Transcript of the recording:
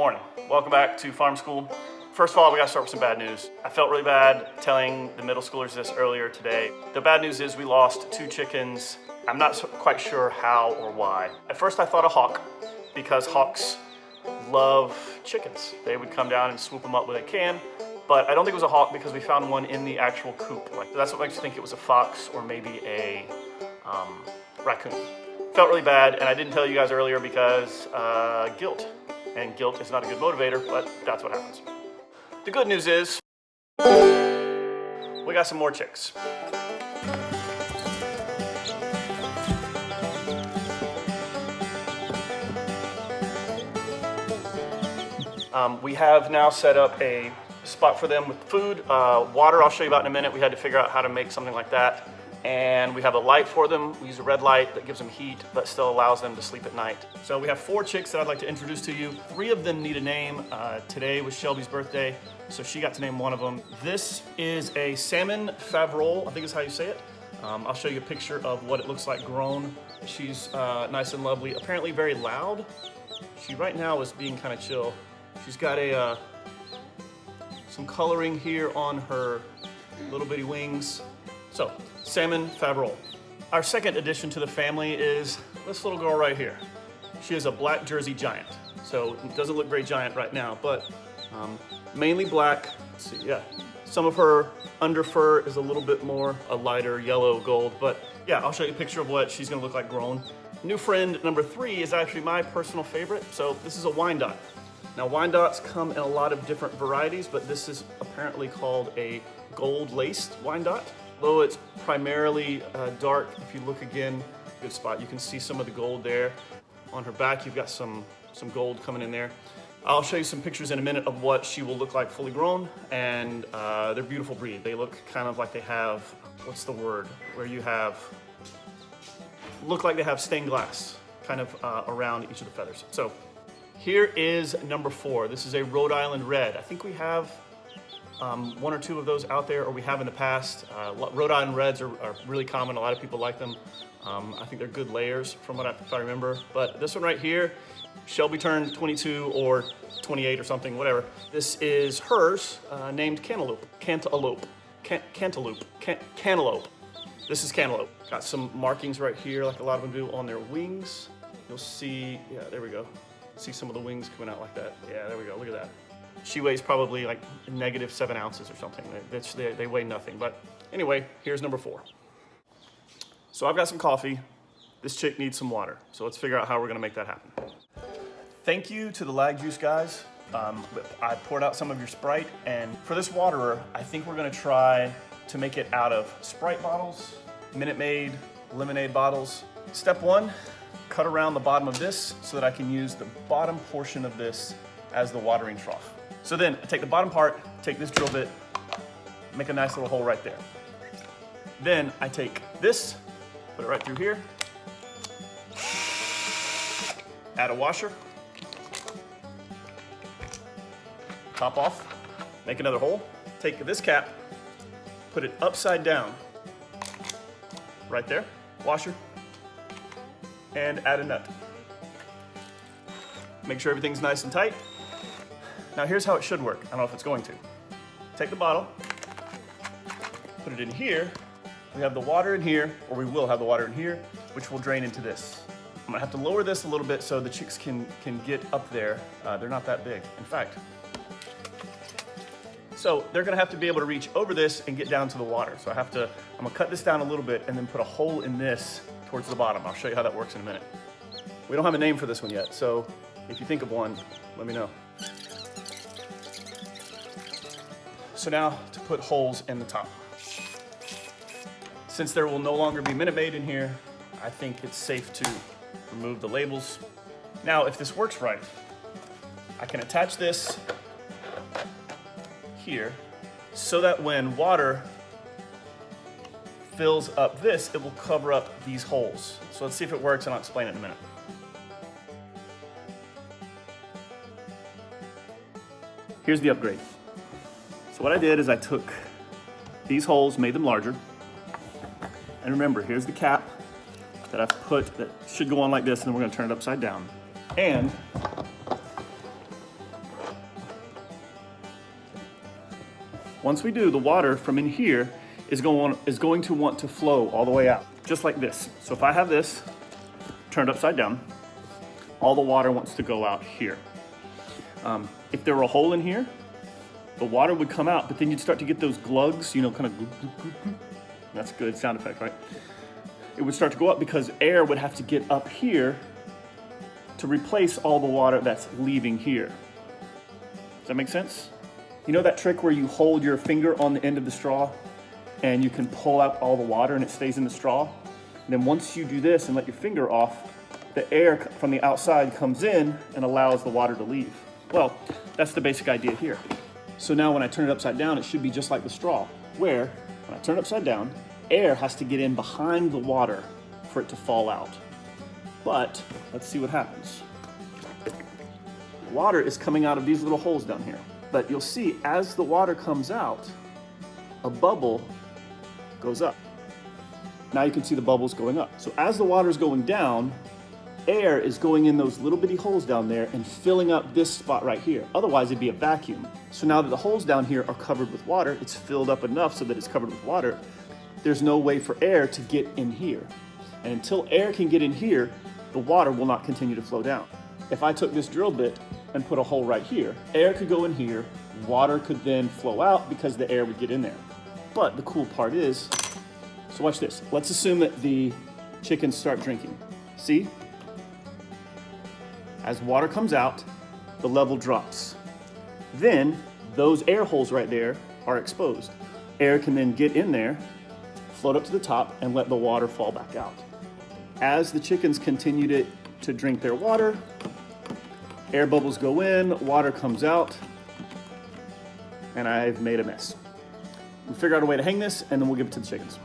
morning. Welcome back to farm school. First of all, we gotta start with some bad news. I felt really bad telling the middle schoolers this earlier today. The bad news is we lost 2 chickens. I'm not quite sure how or why. At first I thought a hawk, because hawks love chickens. They would come down and swoop them up when they can, but I don't think it was a hawk because we found one in the actual coop. That's what makes me think it was a fox or maybe a raccoon. Felt really bad, and I didn't tell you guys earlier because guilt. And guilt is not a good motivator, but that's what happens. The good news is, we got some more chicks. We have now set up a spot for them with food, water I'll show you about in a minute. We had to figure out how to make something like that. And we have a light for them. We use a red light that gives them heat, but still allows them to sleep at night. So we have 4 chicks that I'd like to introduce to you. 3 of them need a name. Today was Shelby's birthday, so she got to name one of them. This is a salmon favrole, I think is how you say it. I'll show you a picture of what it looks like grown. She's nice and lovely, apparently very loud. She right now is being kind of chill. She's got some coloring here on her little bitty wings. So, salmon favrole. Our second addition to the family is this little girl right here. She is a black Jersey giant. So it doesn't look very giant right now, but mainly black. Let's see, yeah. Some of her under fur is a little bit more a lighter yellow gold, but yeah, I'll show you a picture of what she's gonna look like grown. New friend number 3 is actually my personal favorite. So this is a Wyandotte. Now Wyandottes come in a lot of different varieties, but this is apparently called a gold laced Wyandotte. Although it's primarily dark, if you look again, good spot, you can see some of the gold there. On her back, you've got some gold coming in there. I'll show you some pictures in a minute of what she will look like fully grown, and they're a beautiful breed. They look kind of like they have, what's the word, where you have, look like they have stained glass kind of around each of the feathers. So here is number 4. This is a Rhode Island Red. I think we have 1 or 2 of those out there, or we have in the past. Rhode Island Reds are really common. A lot of people like them. I think they're good layers from what if I remember. But this one right here, Shelby turned 22 or 28 or something, whatever. This is hers, named Cantaloupe. Cantaloupe. Cantaloupe. This is Cantaloupe. Got some markings right here, like a lot of them do on their wings. You'll see, yeah, there we go. See some of the wings coming out like that. Yeah, there we go, look at that. She weighs probably like -7 ounces or something. They weigh nothing. But anyway, here's number 4. So I've got some coffee. This chick needs some water. So let's figure out how we're gonna make that happen. Thank you to the Lag Juice guys. I poured out some of your Sprite, and for this waterer, I think we're gonna try to make it out of Sprite bottles, Minute Maid, lemonade bottles. Step 1, cut around the bottom of this so that I can use the bottom portion of this as the watering trough. So then I take the bottom part, take this drill bit, make a nice little hole right there. Then I take this, put it right through here, add a washer, top off, make another hole, take this cap, put it upside down, right there, washer, and add a nut. Make sure everything's nice and tight. Now here's how it should work. I don't know if it's going to. Take the bottle, put it in here. We have the water in here, or we will have the water in here, which will drain into this. I'm gonna have to lower this a little bit so the chicks can get up there. They're not that big, in fact. So they're gonna have to be able to reach over this and get down to the water. So I'm gonna cut this down a little bit and then put a hole in this towards the bottom. I'll show you how that works in a minute. We don't have a name for this one yet, so if you think of one, let me know. So now to put holes in the top. Since there will no longer be Minute Maid in here, I think it's safe to remove the labels. Now, if this works right, I can attach this here so that when water fills up this, it will cover up these holes. So let's see if it works, and I'll explain it in a minute. Here's the upgrade. So what I did is I took these holes, made them larger. And remember, here's the cap that I've put that should go on like this, and then we're gonna turn it upside down. And Once we do, the water from in here is going to want to flow all the way out, just like this. So if I have this turned upside down, all the water wants to go out here. If there were a hole in here, the water would come out, but then you'd start to get those glugs, kind of gloop, gloop, gloop, gloop. That's a good sound effect, right? It would start to go up because air would have to get up here to replace all the water that's leaving here. Does that make sense? You know that trick where you hold your finger on the end of the straw and you can pull out all the water and it stays in the straw? And then once you do this and let your finger off, the air from the outside comes in and allows the water to leave. Well, that's the basic idea here. So now when I turn it upside down, it should be just like the straw, where when I turn it upside down, air has to get in behind the water for it to fall out. But let's see what happens. Water is coming out of these little holes down here. But you'll see as the water comes out, a bubble goes up. Now you can see the bubbles going up. So as the water is going down, air is going in those little bitty holes down there and filling up this spot right here. Otherwise it'd be a vacuum. So now that the holes down here are covered with water, it's filled up enough so that it's covered with water, there's no way for air to get in here. And until air can get in here, the water will not continue to flow down. If I took this drill bit and put a hole right here, air could go in here, water could then flow out because the air would get in there. But the cool part is, so watch this. Let's assume that the chickens start drinking. See? As water comes out, the level drops. Then those air holes right there are exposed. Air can then get in there, float up to the top, and let the water fall back out. As the chickens continue to drink their water, air bubbles go in, water comes out, and I've made a mess. We'll figure out a way to hang this, and then we'll give it to the chickens.